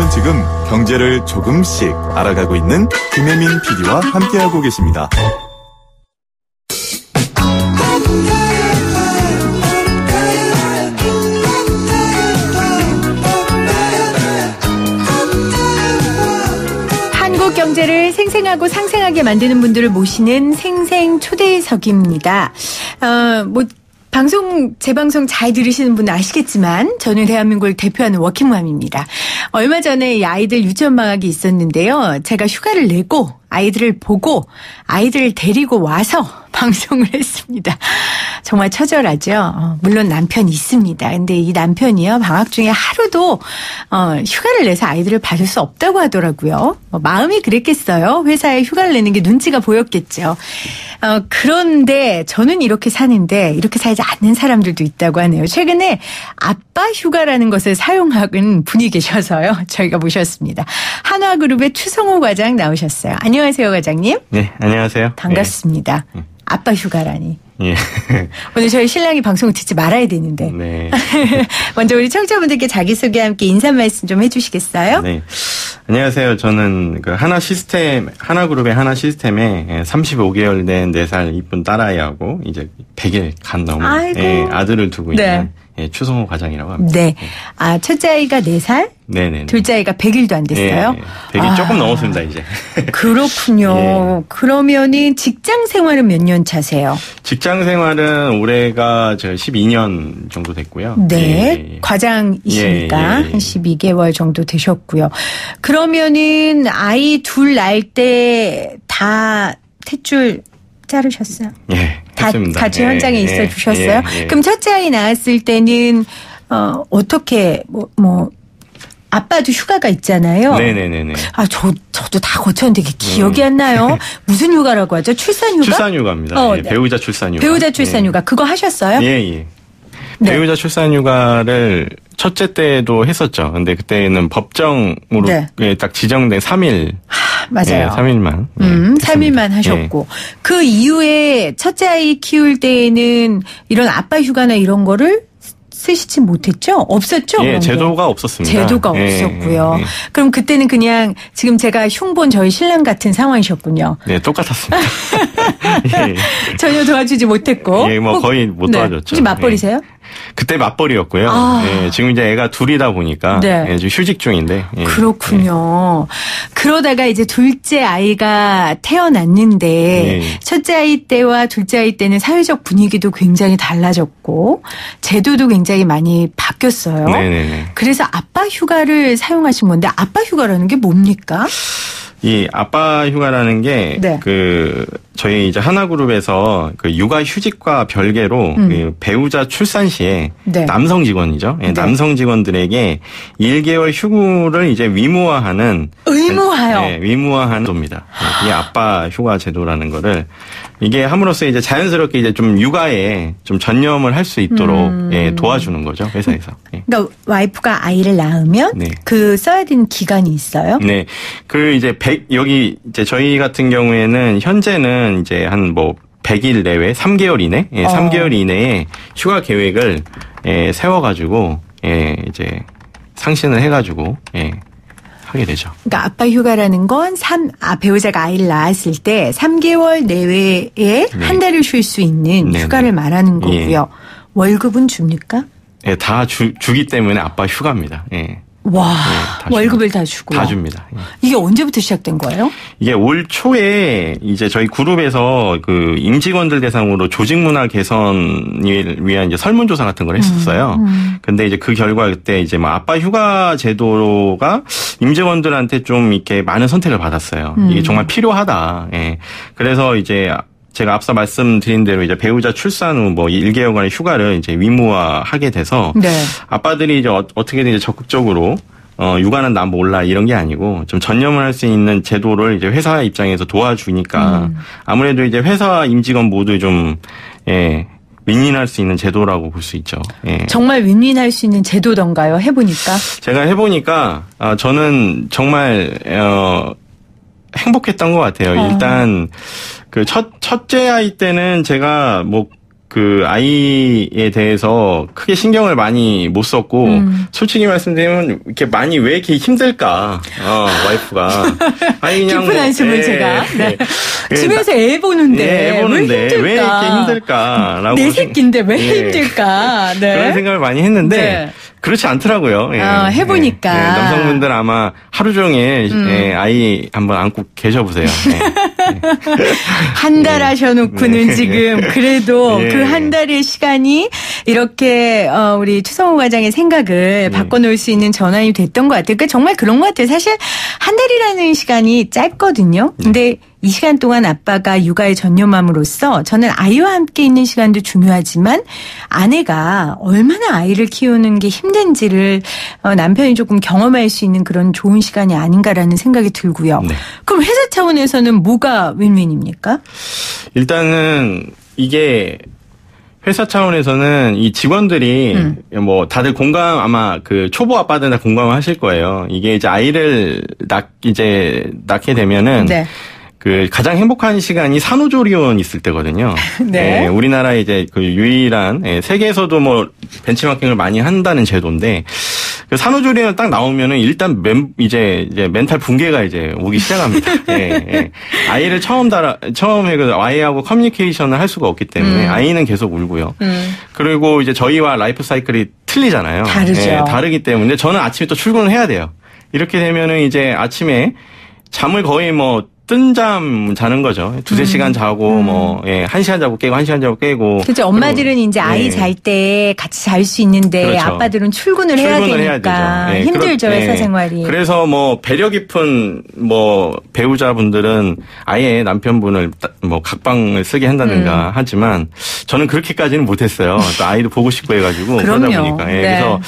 여러분은 지금 경제를 조금씩 알아가고 있는 김혜민 PD와 함께하고 계십니다. 한국 경제를 생생하고 상생하게 만드는 분들을 모시는 생생 초대석입니다. 재방송 잘 들으시는 분은 아시겠지만 저는 대한민국을 대표하는 워킹맘입니다. 얼마 전에 아이들 유치원 방학이 있었는데요. 제가 휴가를 내고 아이들을 보고 아이들을 데리고 와서 방송을 했습니다. 정말 처절하죠. 물론 남편이 있습니다. 근데 이 남편이요, 방학 중에 하루도 휴가를 내서 아이들을 봐줄 수 없다고 하더라고요. 마음이 그랬겠어요. 회사에 휴가를 내는 게 눈치가 보였겠죠. 그런데 저는 이렇게 사는데 이렇게 살지 않는 사람들도 있다고 하네요. 최근에 아빠 휴가라는 것을 사용하는 분이 계셔서요. 저희가 모셨습니다. 한화그룹의 추성호 과장 나오셨어요. 안녕하세요, 과장님. 네, 안녕하세요. 반갑습니다. 네. 아빠 휴가라니. 예. 오늘 저희 신랑이 방송을 듣지 말아야 되는데. 네. 먼저 우리 청취자분들께 자기소개와 함께 인사 말씀 좀 해주시겠어요? 네. 안녕하세요. 저는 하나그룹의 하나시스템에 35개월 된 4살 이쁜 딸아이하고 이제 100일 간 넘은 아들을 두고 있는 추성호 과장이라고 합니다. 네. 첫째 아이가 4살? 네네. 둘째 아이가 100일도 안 됐어요? 네. 100일 조금 넘었습니다, 이제. 그렇군요. 예. 그러면은 직장 생활은 몇 년 차세요? 직장 생활은 올해가 제가 12년 정도 됐고요. 네. 예. 과장이시니까 한 12개월 정도 되셨고요. 그러면은 아이 둘 낳을 때 다 탯줄 자르셨어요? 예. 했습니다. 같이 현장에 있어 주셨어요? 그럼 첫째 아이 낳았을 때는 어떻게 아빠도 휴가가 있잖아요. 네네네네. 저도 다 거쳤는데 기억이 안 나요. 무슨 휴가라고 하죠? 출산휴가? 출산휴가입니다. 배우자 출산휴가. 배우자 출산휴가. 그거 하셨어요? 예. 네. 배우자 출산휴가를 첫째 때도 했었죠. 근데 그때는 법정으로 딱 지정된 3일. 맞아요. 3일만. 3일만 하셨고. 그 이후에 첫째 아이 키울 때에는 이런 아빠 휴가나 이런 거를 쓰시지 못했죠? 없었죠? 예, 제도가 없었습니다. 제도가 없었고요. 그럼 그때는 그냥 지금 제가 흉본 저희 신랑 같은 상황이셨군요. 네, 똑같았습니다. 전혀 도와주지 못했고. 예, 거의 못 도와줬죠. 혹시 맞벌이세요? 그때 맞벌이였고요. 예, 지금 이제 애가 둘이다 보니까 지금 휴직 중인데. 그렇군요. 그러다가 이제 둘째 아이가 태어났는데 첫째 아이 때와 둘째 아이 때는 사회적 분위기도 굉장히 달라졌고 제도도 굉장히 많이 바뀌었어요. 네네네. 그래서 아빠 휴가를 사용하신 건데 아빠 휴가라는 게 뭡니까? 이 아빠 휴가라는 게 저희 이제 하나그룹에서 육아 휴직과 별개로 그 배우자 출산 시에 남성 직원이죠. 남성 직원들에게 1개월 휴무를 이제 의무화하는 의무화하는 제도입니다. 이게 아빠 휴가 제도라는 거를 이게 함으로써 이제 자연스럽게 이제 좀 육아에 좀 전념을 할 수 있도록 도와주는 거죠, 회사에서. 그러니까 와이프가 아이를 낳으면 그 써야 되는 기간이 있어요? 네. 여기 이제 저희 같은 경우에는 현재는 이제 한 100일 내외 3개월 이내 3개월 이내에 휴가 계획을 세워가지고 이제 상신을 해가지고 하게 되죠. 그러니까 아빠 휴가라는 건 배우자가 아이를 낳았을 때 3개월 내외에 한 달을 쉴 수 있는 휴가를 말하는 거고요. 월급은 줍니까? 네, 다 주기 때문에 아빠 휴가입니다. 와, 월급을 다 주고. 다 줍니다. 이게 언제부터 시작된 거예요? 이게 올 초에 이제 저희 그룹에서 그 임직원들 대상으로 조직 문화 개선을 위한 이제 설문조사 같은 걸 했었어요. 근데 이제 그 결과 그때 이제 아빠 휴가 제도가 임직원들한테 좀 이렇게 많은 선택을 받았어요. 이게 정말 필요하다. 그래서 이제 제가 앞서 말씀드린 대로 이제 배우자 출산 후 1개월간의 휴가를 이제 의무화하게 돼서 아빠들이 이제 어떻게든 이제 적극적으로 육아는 나 몰라 이런 게 아니고 좀 전념을 할 수 있는 제도를 이제 회사 입장에서 도와주니까 아무래도 이제 회사와 임직원 모두 좀 윈윈할 수 있는 제도라고 볼 수 있죠. 정말 윈윈할 수 있는 제도던가요? 해보니까? 제가 해보니까 저는 정말 행복했던 것 같아요. 일단 그 첫째 아이 때는 제가 그 아이에 대해서 크게 신경을 많이 못 썼고 솔직히 말씀드리면 이렇게 많이 왜 이렇게 힘들까 와이프가 아니 그냥 깊은 한숨을 제가 집에서 애 보는데 왜 이렇게 힘들까라고 내 새끼인데 왜 힘들까 그런 생각을 많이 했는데 그렇지 않더라고요. 해보니까 남성분들 아마 하루 종일 아이 한번 안고 계셔보세요. 한 달 하셔놓고는 지금 그래도 그 한 달의 시간이 이렇게 우리 추성호 과장의 생각을 바꿔놓을 수 있는 전환이 됐던 것 같아요. 그러니까 정말 그런 것 같아요. 사실 한 달이라는 시간이 짧거든요. 근데 이 시간 동안 아빠가 육아에 전념함으로써 저는 아이와 함께 있는 시간도 중요하지만 아내가 얼마나 아이를 키우는 게 힘든지를 남편이 조금 경험할 수 있는 그런 좋은 시간이 아닌가라는 생각이 들고요. 네. 그럼 회사 차원에서는 뭐가 윈윈입니까? 일단은 이게 회사 차원에서는 이 직원들이 뭐 다들 공감 아마 그 초보 아빠들 다 공감을 하실 거예요. 이게 이제 아이를 낳게 되면은 그 가장 행복한 시간이 산후조리원 있을 때거든요. 네. 우리나라의 이제 그 유일한 세계에서도 뭐 벤치마킹을 많이 한다는 제도인데 그 산후조리원 딱 나오면은 일단 이제 멘탈 붕괴가 이제 오기 시작합니다. 아이를 처음에 그 아이하고 커뮤니케이션을 할 수가 없기 때문에 아이는 계속 울고요. 그리고 이제 저희와 라이프 사이클이 틀리잖아요. 다르죠. 다르기 때문에 저는 아침에 또 출근을 해야 돼요. 이렇게 되면은 이제 아침에 잠을 거의 뭐 뜬 잠 자는 거죠. 2-3시간 자고 뭐 1시간 자고 깨고 1시간 자고 깨고. 그렇죠. 엄마들은 이제 아이 잘 때 같이 잘 수 있는데 그렇죠. 아빠들은 출근을 해야 되니까 해야 힘들죠. 회사 생활이. 그래서 뭐 배려 깊은 뭐 배우자분들은 아예 남편분을 뭐 각방을 쓰게 한다든가 하지만 저는 그렇게까지는 못했어요. 또 아이도 보고 싶고 해가지고 그러다 보니까. 그래서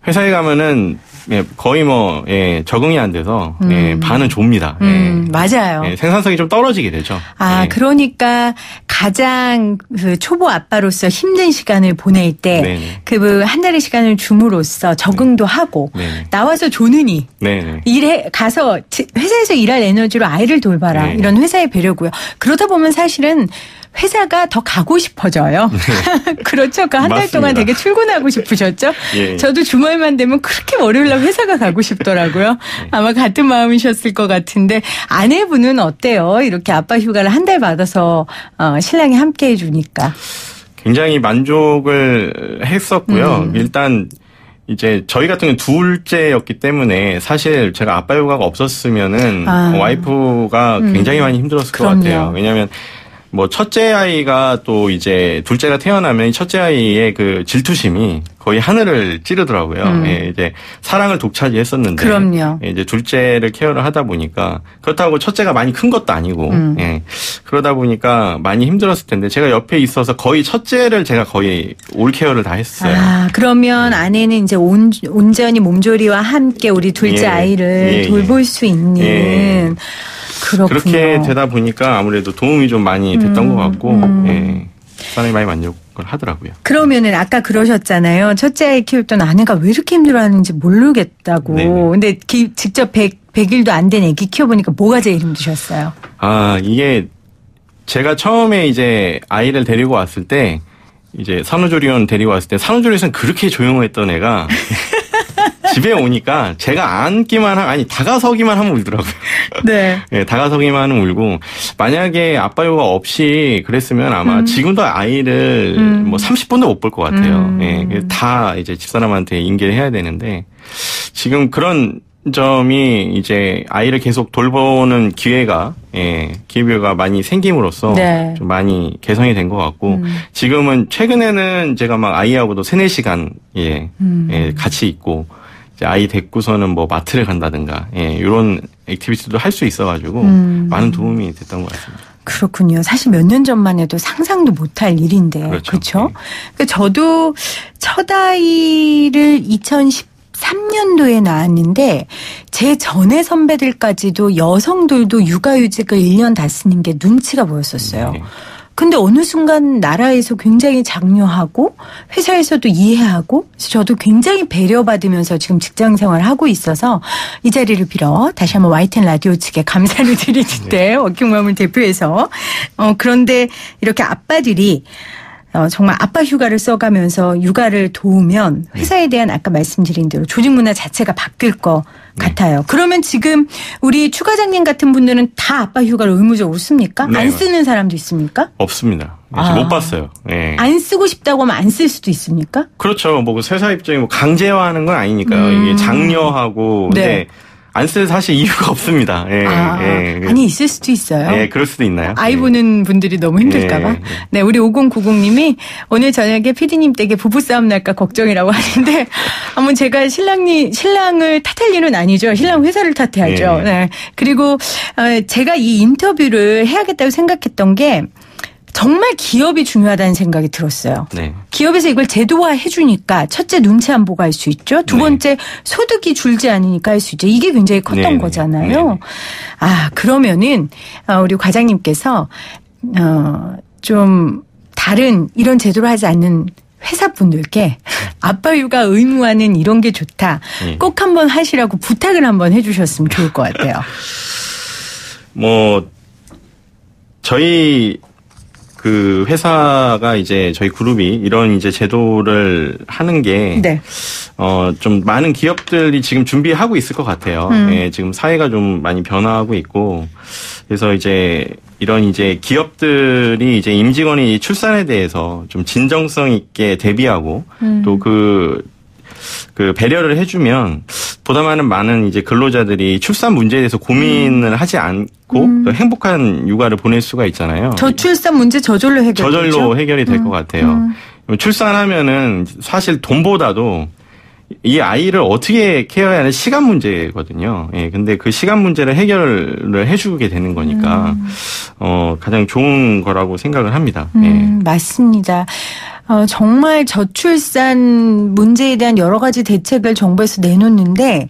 회사에 가면은 거의 뭐 적응이 안 돼서 반은 좁니다. 맞아요. 생산성이 좀 떨어지게 되죠. 그러니까 가장 그 초보 아빠로서 힘든 시간을 보낼 때 그 한 달의 시간을 줌으로써 적응도 하고 나와서 조느니 가서 회사에서 일할 에너지로 아이를 돌봐라 이런 회사의 배려고요. 그러다 보면 사실은 회사가 더 가고 싶어져요. 그렇죠. 그 한 달 동안 되게 출근하고 싶으셨죠? 저도 주말만 되면 그렇게 월요일날 회사가 가고 싶더라고요. 아마 같은 마음이셨을 것 같은데 아내분은 어때요? 이렇게 아빠 휴가를 한 달 받아서 신랑이 함께 해주니까. 굉장히 만족을 했었고요. 일단 이제 저희 같은 경우는 둘째였기 때문에 사실 제가 아빠 휴가가 없었으면은 와이프가 굉장히 많이 힘들었을 것 같아요. 왜냐하면 뭐 첫째 아이가 또 이제 둘째가 태어나면 첫째 아이의 그 질투심이 거의 하늘을 찌르더라고요. 이제 사랑을 독차지했었는데 그럼요. 이제 둘째를 케어를 하다 보니까 그렇다고 첫째가 많이 큰 것도 아니고 그러다 보니까 많이 힘들었을 텐데 제가 옆에 있어서 거의 첫째를 제가 거의 올 케어를 다 했어요. 그러면 아내는 이제 온전히 몸조리와 함께 우리 둘째 아이를 돌볼 수 있는 그렇군요. 그렇게 되다 보니까 아무래도 도움이 좀 많이 됐던 것 같고 사람이 많이 만족을 하더라고요. 그러면은 아까 그러셨잖아요. 첫째 아이 키울 때는 아내가 왜 이렇게 힘들어하는지 모르겠다고. 근데 직접 100일도 안 된 아기 키워보니까 뭐가 제일 힘드셨어요? 이게 제가 처음에 이제 아이를 데리고 왔을 때 이제 산후조리원 데리고 왔을 때 산후조리원에서는 그렇게 조용했던 애가 집에 오니까 제가 앉기만 다가서기만 하면 울더라고요. 다가서기만 하면 울고 만약에 아빠 휴가 없이 그랬으면 아마 지금도 아이를 뭐 30분도 못 볼 것 같아요. 다 이제 집사람한테 인계를 해야 되는데 지금 그런 점이 이제 아이를 계속 돌보는 기회가 많이 생김으로써 좀 많이 개선이 된 것 같고 지금은 최근에는 제가 막 아이하고도 3-4시간 같이 있고 이제 아이 데리고서는 뭐 마트를 간다든가 이런 액티비티도 할 수 있어가지고 많은 도움이 됐던 것 같습니다. 그렇군요. 사실 몇 년 전만 해도 상상도 못할 일인데 그렇죠? 그러니까 저도 첫 아이를 2013년도에 낳았는데 제 전에 선배들까지도 여성들도 육아휴직을 1년 다 쓰는 게 눈치가 보였었어요. 근데 어느 순간 나라에서 굉장히 장려하고 회사에서도 이해하고 그래서 저도 굉장히 배려받으면서 지금 직장 생활을 하고 있어서 이 자리를 빌어 다시 한번 YTN 라디오 측에 감사를 드리는데 워킹맘을 대표해서 그런데 이렇게 아빠들이 정말 아빠 휴가를 써가면서 육아를 도우면 회사에 대한 아까 말씀드린 대로 조직 문화 자체가 바뀔 것 같아요. 그러면 지금 우리 추 과장님 같은 분들은 다 아빠 휴가를 의무적으로 씁니까? 네. 안 쓰는 사람도 있습니까? 없습니다. 못 봤어요. 예. 안 쓰고 싶다고 하면 안 쓸 수도 있습니까? 그렇죠. 뭐 회사 입장에 뭐 강제화하는 건 아니니까요. 이게 장려하고 네. 근데 안 쓸 사실 이유가 없습니다. 예, 예. 아니 있을 수도 있어요. 예, 그럴 수도 있나요? 아이 예. 보는 분들이 너무 힘들까봐. 예. 네, 우리 5090님이 오늘 저녁에 PD님 댁에 부부싸움 날까 걱정이라고 하는데, 한번 제가 신랑을 탓할 일은 아니죠. 신랑 회사를 탓해야죠. 예. 네. 그리고, 제가 이 인터뷰를 해야겠다고 생각했던 게, 정말 기업이 중요하다는 생각이 들었어요. 네. 기업에서 이걸 제도화 해주니까 첫째 눈치 안 보고 할 수 있죠. 두 번째 소득이 줄지 않으니까 할 수 있죠. 이게 굉장히 컸던 네네. 거잖아요. 네네. 그러면은 우리 과장님께서 좀 다른 이런 제도를 하지 않는 회사분들께 아빠 육아 의무화는 이런 게 좋다. 꼭 한번 하시라고 부탁을 한번 해주셨으면 좋을 것 같아요. 뭐 저희 그 회사가 이제 저희 그룹이 이런 이제 제도를 하는 게 네. 좀 많은 기업들이 지금 준비하고 있을 것 같아요. 예, 지금 사회가 좀 많이 변화하고 있고 그래서 이제 이런 이제 기업들이 이제 임직원이 출산에 대해서 좀 진정성 있게 대비하고 또 그 배려를 해주면 보다 많은 이제 근로자들이 출산 문제에 대해서 고민을 하지 않고 행복한 육아를 보낼 수가 있잖아요. 저출산 문제 저절로 해결되죠. 저절로 해결이 될 것 같아요. 출산하면은 사실 돈보다도 이 아이를 어떻게 케어해야 하는 시간 문제거든요. 예, 근데 그 시간 문제를 해결을 해주게 되는 거니까, 가장 좋은 거라고 생각을 합니다. 예. 맞습니다. 정말 저출산 문제에 대한 여러 가지 대책을 정부에서 내놓는데,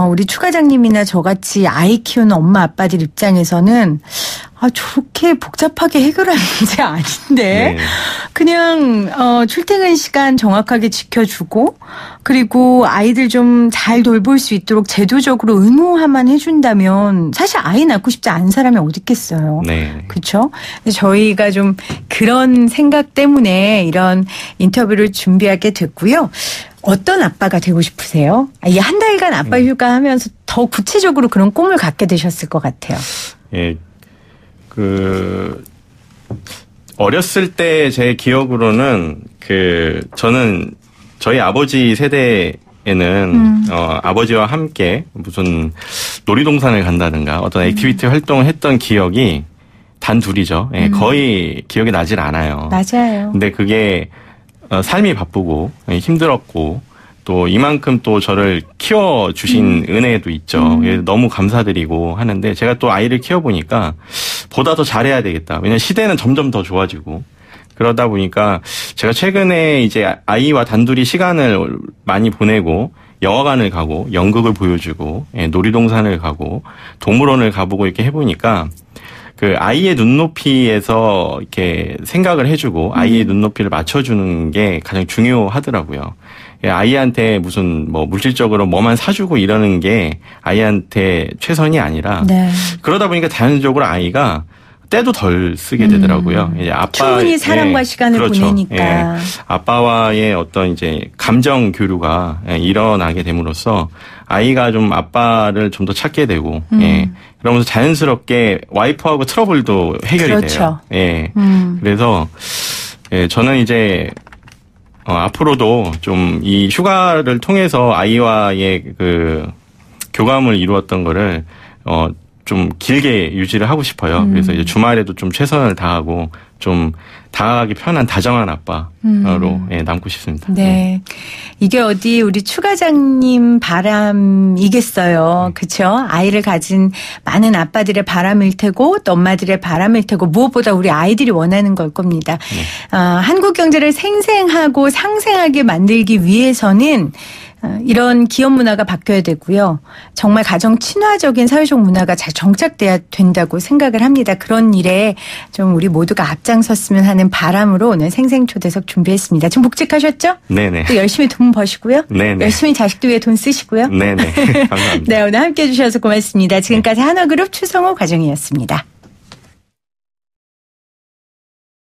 우리 추 과장님이나 저같이 아이 키우는 엄마 아빠들 입장에서는 저렇게 복잡하게 해결할 문제 아닌데, 네. 그냥, 출퇴근 시간 정확하게 지켜주고, 그리고 아이들 좀 잘 돌볼 수 있도록 제도적으로 의무화만 해준다면, 사실 아이 낳고 싶지 않은 사람이 어디 있겠어요. 네. 그렇죠? 저희가 좀 그런 생각 때문에 이런 인터뷰를 준비하게 됐고요. 어떤 아빠가 되고 싶으세요? 이 한 달간 아빠 휴가 하면서 더 구체적으로 그런 꿈을 갖게 되셨을 것 같아요. 예. 어렸을 때 제 기억으로는 저는 저희 아버지 세대에는 아버지와 함께 무슨 놀이동산을 간다든가 어떤 액티비티 활동을 했던 기억이 단 둘이죠. 예, 거의 기억이 나질 않아요. 맞아요. 근데 그게 삶이 바쁘고 힘들었고 또 이만큼 또 저를 키워주신 은혜도 있죠. 너무 감사드리고 하는데 제가 또 아이를 키워보니까 보다 더 잘해야 되겠다. 왜냐면 시대는 점점 더 좋아지고 그러다 보니까 제가 최근에 이제 아이와 단둘이 시간을 많이 보내고 영화관을 가고 연극을 보여주고 놀이동산을 가고 동물원을 가보고 이렇게 해보니까 그 아이의 눈높이에서 이렇게 생각을 해주고 아이의 눈높이를 맞춰주는 게 가장 중요하더라고요. 아이한테 무슨 뭐 물질적으로 뭐만 사주고 이러는 게 아이한테 최선이 아니라 네. 그러다 보니까 자연적으로 아이가 때도 덜 쓰게 되더라고요. 이제 충분히 사람과 시간을 그렇죠. 보내니까. 예. 아빠와의 어떤 이제 감정 교류가 일어나게 됨으로써 아이가 좀 아빠를 좀 더 찾게 되고, 예. 그러면서 자연스럽게 와이프하고 트러블도 해결이 그렇죠. 돼요. 예. 그래서 예, 저는 이제 앞으로도 좀 이 휴가를 통해서 아이와의 그 교감을 이루었던 거를 좀 길게 유지를 하고 싶어요. 그래서 이제 주말에도 좀 최선을 다하고 좀 다하기 편한 다정한 아빠로 남고 싶습니다. 네. 이게 어디 우리 추 과장님 바람이겠어요. 그렇죠? 아이를 가진 많은 아빠들의 바람일 테고 또 엄마들의 바람일 테고 무엇보다 우리 아이들이 원하는 걸 겁니다. 네. 한국 경제를 생생하고 상생하게 만들기 위해서는 이런 기업 문화가 바뀌어야 되고요. 정말 가정 친화적인 사회적 문화가 잘 정착돼야 된다고 생각을 합니다. 그런 일에 좀 우리 모두가 앞장섰으면 하는 바람으로 오늘 생생초대석 준비했습니다. 지금 복직하셨죠? 네네. 또 열심히 돈 버시고요. 네네. 열심히 자식들 위해 돈 쓰시고요. 네네. 감사합니다. 네, 오늘 함께해 주셔서 고맙습니다. 지금까지 한화그룹 추성호 과장이었습니다.